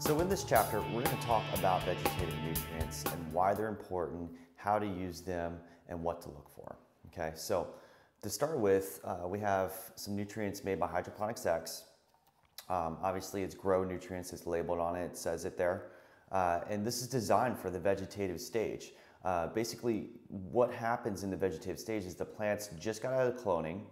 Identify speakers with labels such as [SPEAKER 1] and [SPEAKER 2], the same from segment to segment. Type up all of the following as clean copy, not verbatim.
[SPEAKER 1] So in this chapter, we're going to talk about vegetative nutrients and why they're important, how to use them, and what to look for. Okay, so to start with, we have some nutrients made by Hydroponics X. Obviously, it's grow nutrients, it's labeled on it, it says it there. And this is designed for the vegetative stage. Basically, what happens in the vegetative stage is the plants just got out of cloning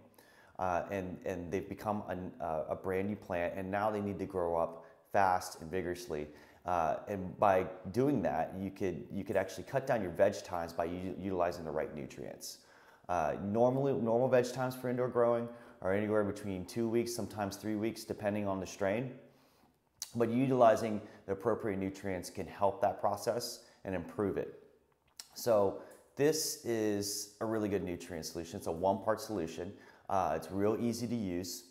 [SPEAKER 1] and they've become a brand new plant, and now they need to grow up fast and vigorously. And by doing that, you could actually cut down your veg times by utilizing the right nutrients. Normal veg times for indoor growing are anywhere between 2 weeks, sometimes 3 weeks, depending on the strain. But utilizing the appropriate nutrients can help that process and improve it. So this is a really good nutrient solution. It's a one-part solution. It's real easy to use,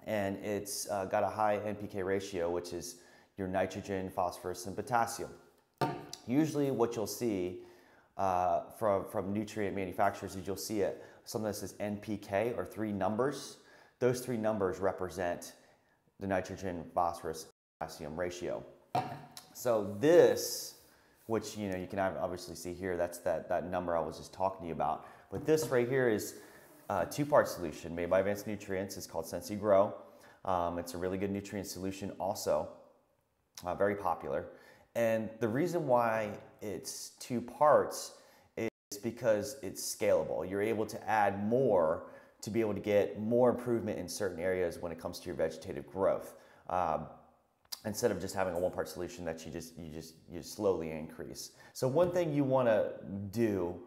[SPEAKER 1] and it's got a high NPK ratio, which is your nitrogen, phosphorus, and potassium. Usually what you'll see from nutrient manufacturers is you'll see something that says NPK, or 3 numbers. Those 3 numbers represent the nitrogen, phosphorus, potassium ratio. So this, which you can obviously see here, that's that number I was just talking to you about. But this right here is a 2-part solution made by Advanced Nutrients. It's called Sensi Grow. It's a really good nutrient solution also, very popular. And the reason why it's 2 parts is because it's scalable. You're able to add more to be able to get more improvement in certain areas when it comes to your vegetative growth. Instead of just having a 1-part solution that you slowly increase. So one thing you want to do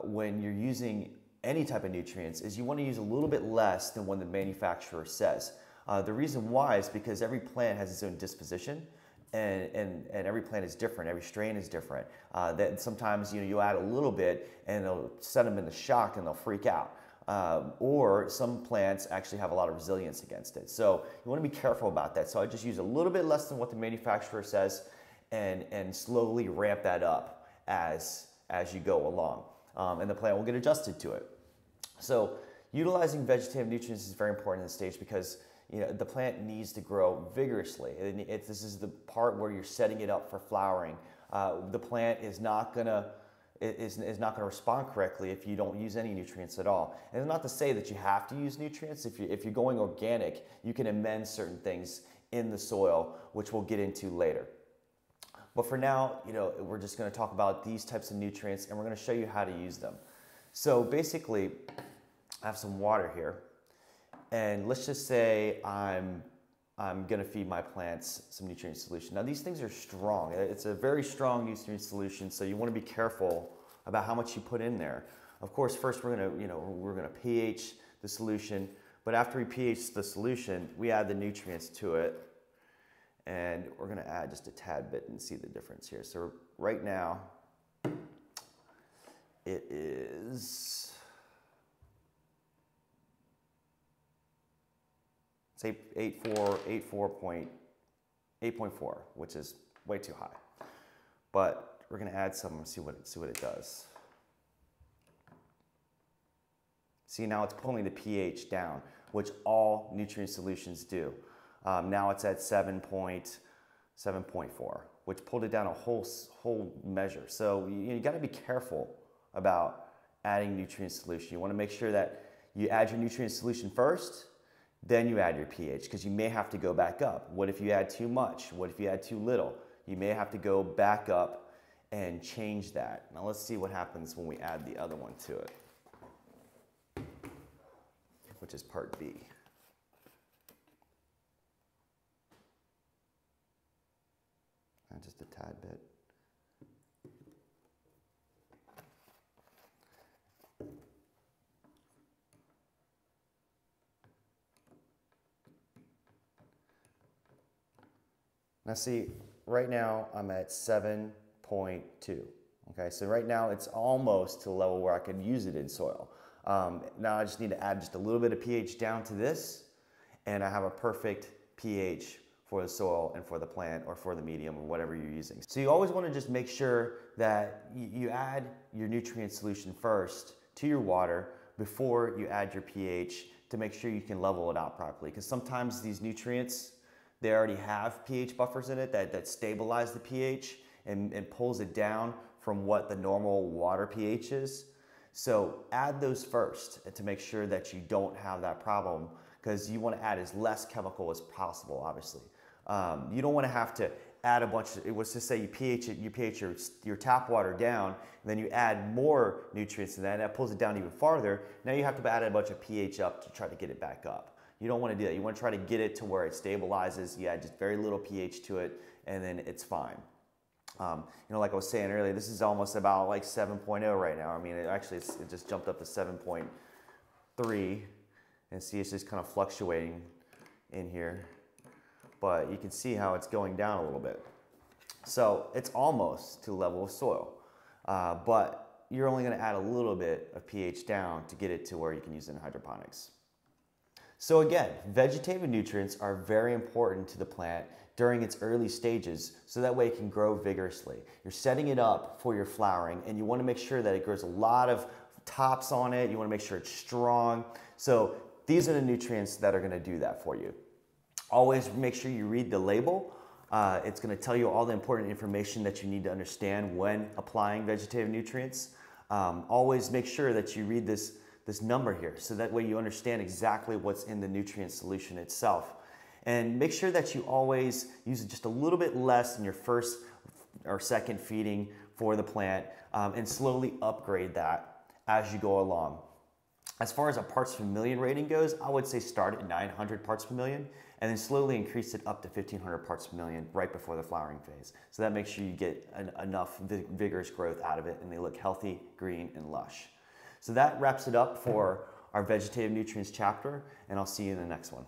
[SPEAKER 1] when you're using any type of nutrients is you want to use a little bit less than what the manufacturer says. The reason why is because every plant has its own disposition, and every plant is different, every strain is different. That sometimes you add a little bit and it'll set them into shock and they'll freak out. Or some plants actually have a lot of resilience against it. So you want to be careful about that. So I just use a little bit less than what the manufacturer says and slowly ramp that up as you go along. And the plant will get adjusted to it. So utilizing vegetative nutrients is very important in this stage because the plant needs to grow vigorously. This is the part where you're setting it up for flowering. The plant is not going to respond correctly if you don't use any nutrients at all. And it's not to say that you have to use nutrients. If you're going organic, you can amend certain things in the soil, which we'll get into later. But for now, we're just going to talk about these types of nutrients, and we're going to show you how to use them. So basically, I have some water here, and let's just say I'm going to feed my plants some nutrient solution. Now these things are strong. It's a very strong nutrient solution, so you want to be careful about how much you put in there. Of course, first we're going to pH the solution, but after we pH the solution, we add the nutrients to it, and we're going to add just a tad bit and see the difference here. So right now, it is, say 8.4, which is way too high. But we're going to add some and see what it does. See, now it's pulling the pH down, which all nutrient solutions do. Now it's at 7.4, which pulled it down a whole measure. So you got to be careful about adding nutrient solution. You want to make sure that you add your nutrient solution first, then you add your pH, because you may have to go back up. What if you add too much? What if you add too little? You may have to go back up and change that. Now let's see what happens when we add the other one to it, which is part B. And just a tad bit. Now see, right now I'm at 7.2. Okay, so right now it's almost to the level where I could use it in soil. Now I just need to add just a little bit of pH down to this, and I have a perfect pH for the soil and for the plant or for the medium or whatever you're using. So you always want to just make sure that you add your nutrient solution first to your water before you add your pH to make sure you can level it out properly. Because sometimes these nutrients, they already have pH buffers in it that stabilize the pH and pulls it down from what the normal water pH is. So add those first to make sure that you don't have that problem, because you want to add as less chemical as possible, obviously. You don't want to have to add a bunch of, it was to say you pH your tap water down, and then you add more nutrients to that, and that pulls it down even farther. Now you have to add a bunch of pH up to try to get it back up. You don't want to do that. You want to try to get it to where it stabilizes. You add just very little pH to it, and then it's fine. Like I was saying earlier, this is almost about like 7.0 right now. I mean, it just jumped up to 7.3, and see it's just kind of fluctuating in here. But you can see how it's going down a little bit. So it's almost to the level of soil, but you're only going to add a little bit of pH down to get it to where you can use it in hydroponics. So again, vegetative nutrients are very important to the plant during its early stages, so that way it can grow vigorously. You're setting it up for your flowering, and you want to make sure that it grows a lot of tops on it. You want to make sure it's strong. So these are the nutrients that are going to do that for you. Always make sure you read the label. It's going to tell you all the important information that you need to understand when applying vegetative nutrients. Always make sure that you read this number here, so that way you understand exactly what's in the nutrient solution itself. And make sure that you always use just a little bit less in your first or second feeding for the plant, and slowly upgrade that as you go along. As far as a parts per million rating goes, I would say start at 900 parts per million, and then slowly increase it up to 1500 parts per million right before the flowering phase. So that makes sure you get enough vigorous growth out of it, and they look healthy, green, and lush. So that wraps it up for our vegetative nutrients chapter, and I'll see you in the next one.